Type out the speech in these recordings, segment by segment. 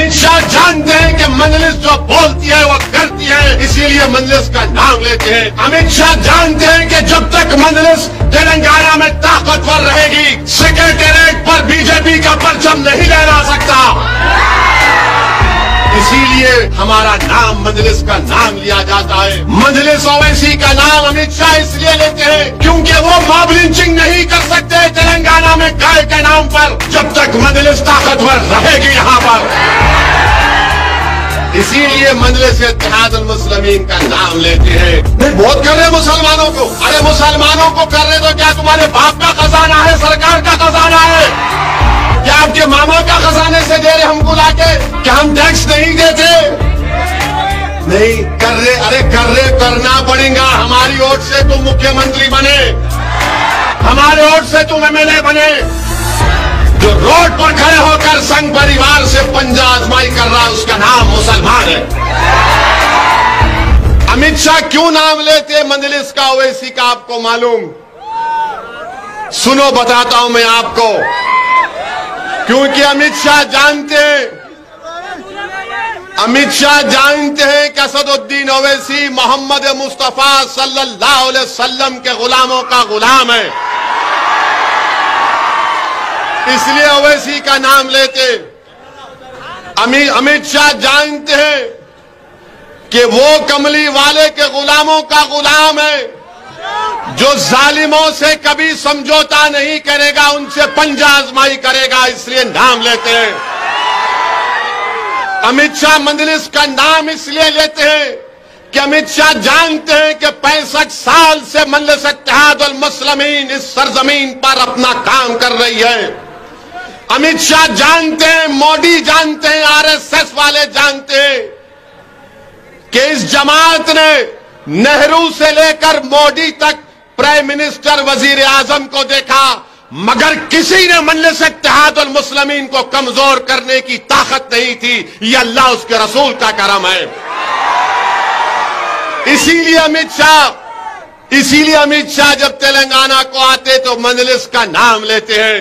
अमित शाह जानते हैं कि मजलिस जो बोलती है वो करती है, इसीलिए मजलिस का नाम लेते हैं। अमित शाह जानते हैं कि जब तक मजलिस तेलंगाना में ताकतवर रहेगी, सेक्रेटेरिएट पर बीजेपी का परचम नहीं लहरा सकता। इसीलिए हमारा नाम मजलिस का नाम लिया जाता है। मजलिस ओवैसी का नाम अमित शाह इसलिए लेते हैं क्योंकि वो मॉब लिंचिंग नहीं कर सकते तेलंगाना में गाय के नाम पर, जब तक मजलिस ताकतवर रहेगी यहाँ पर। इसीलिए मजलिस इत्तेहादुल मुस्लिमीन का नाम लेते हैं। नहीं बहुत कर रहे मुसलमानों को, अरे मुसलमानों को कर रहे तो क्या तुम्हारे बाप का खजाना है, सरकार का खजाना है? क्या आपके मामा का खजाने से दे रहे हमको लाके? क्या हम टैक्स नहीं देते? नहीं कर रहे, अरे कर रहे, करना पड़ेगा। हमारी वोट से तुम मुख्यमंत्री बने, हमारे वोट से तुम एमएलए बने। जो रोड पर खड़े होकर संघ परिवार से पंजा आजमाई कर रहा है उसका नाम मुसलमान है। अमित शाह क्यों नाम लेते मजलिस का ओवैसी का आपको मालूम? सुनो बताता हूं मैं आपको। क्योंकि अमित शाह जानते हैं कि असदुद्दीन ओवैसी मोहम्मद मुस्तफा सल्लल्लाहु अलैहि वसल्लम के गुलामों का गुलाम है, इसलिए ओवैसी का नाम लेते। अमित शाह जानते हैं कि वो कमली वाले के गुलामों का गुलाम है जो जालिमों से कभी समझौता नहीं करेगा, उनसे पंजा आजमाई करेगा, इसलिए नाम लेते हैं। अमित शाह मजलिस का नाम इसलिए लेते हैं कि अमित शाह जानते हैं कि 65 साल से मजलिस इत्तेहादुल मुस्लिमीन इस सरजमीन पर अपना काम कर रही है। अमित शाह जानते हैं, मोदी जानते हैं, आरएसएस वाले जानते हैं कि इस जमात ने नेहरू से लेकर मोदी तक प्राइम मिनिस्टर वजीर आजम को देखा, मगर किसी ने मजलिस इत्तेहादुल मुस्लिमीन को कमजोर करने की ताकत नहीं थी। ये अल्लाह उसके रसूल का करम है। इसीलिए अमित शाह जब तेलंगाना को आते तो मजलिस का नाम लेते हैं।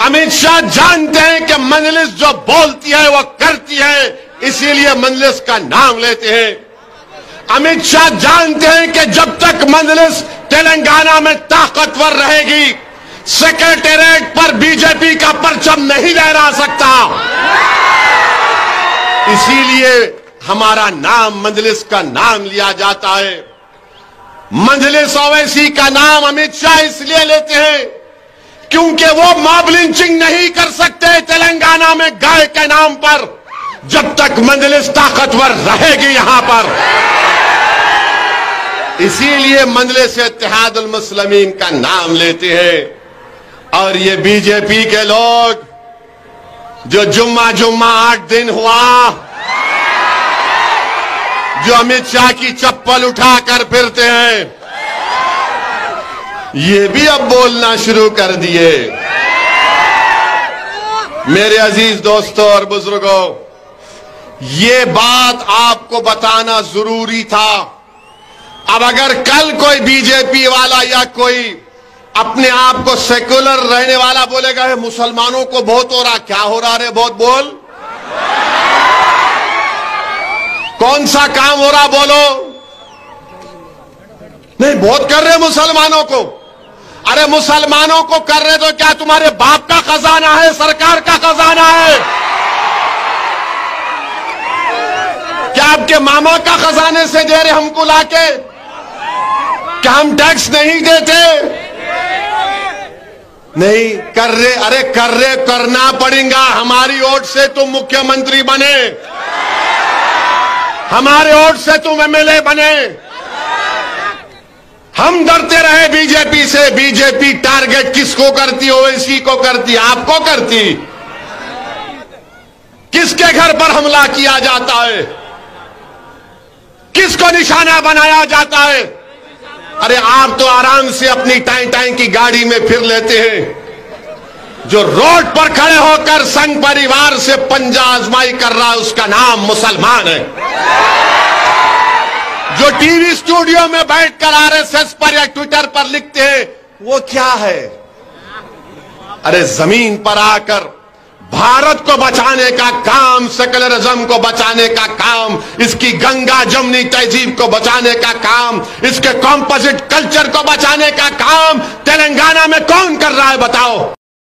अमित शाह जानते हैं कि मजलिस जो बोलती है वो करती है, इसीलिए मजलिस का नाम लेते हैं। अमित शाह जानते हैं कि जब तक मजलिस तेलंगाना में ताकतवर रहेगी, सेक्रेटेरिएट पर बीजेपी का परचम नहीं लहरा सकता। इसीलिए हमारा नाम मजलिस का नाम लिया जाता है। मजलिस ओवैसी का नाम अमित शाह इसलिए लेते हैं क्योंकि वो मॉब लिंचिंग नहीं कर सकते तेलंगाना में गाय के नाम पर, जब तक मजलिस ताकतवर रहेगी यहां पर। इसीलिए मजलिस इत्तेहादुल मुस्लिमीन का नाम लेते हैं। और ये बीजेपी के लोग जो जुम्मा 8 दिन हुआ, जो अमित शाह की चप्पल उठाकर फिरते हैं, ये भी अब बोलना शुरू कर दिए। मेरे अजीज दोस्तों और बुजुर्गों, ये बात आपको बताना जरूरी था। अब अगर कल कोई बीजेपी वाला या कोई अपने आप को सेक्युलर रहने वाला बोलेगा है मुसलमानों को बहुत हो रहा, क्या हो रहा रे, बहुत बोल, कौन सा काम हो रहा बोलो? नहीं बहुत कर रहे मुसलमानों को, अरे मुसलमानों को कर रहे तो क्या तुम्हारे बाप का खजाना है, सरकार का खजाना है? क्या आपके मामा का खजाने से दे रहे हमको लाके? क्या हम टैक्स नहीं देते? नहीं कर रहे, अरे कर रहे, करना पड़ेगा। हमारी वोट से तुम मुख्यमंत्री बने, हमारे वोट से तुम एमएलए बने। हम डरते रहे बीजेपी से। बीजेपी टारगेट किसको करती? ओवैसी को करती, आपको करती। किसके घर पर हमला किया जाता है, किसको निशाना बनाया जाता है? अरे आप तो आराम से अपनी टाई की गाड़ी में फिर लेते हैं। जो रोड पर खड़े होकर संघ परिवार से पंजा आजमाई कर रहा है उसका नाम मुसलमान है। जो टीवी स्टूडियो में बैठकर आरएसएस पर या ट्विटर पर लिखते हैं वो क्या है? अरे जमीन पर आकर भारत को बचाने का काम, सेकुलरिज्म को बचाने का काम, इसकी गंगा जमुनी तहजीब को बचाने का काम, इसके कॉम्पोजिट कल्चर को बचाने का काम तेलंगाना में कौन कर रहा है बताओ।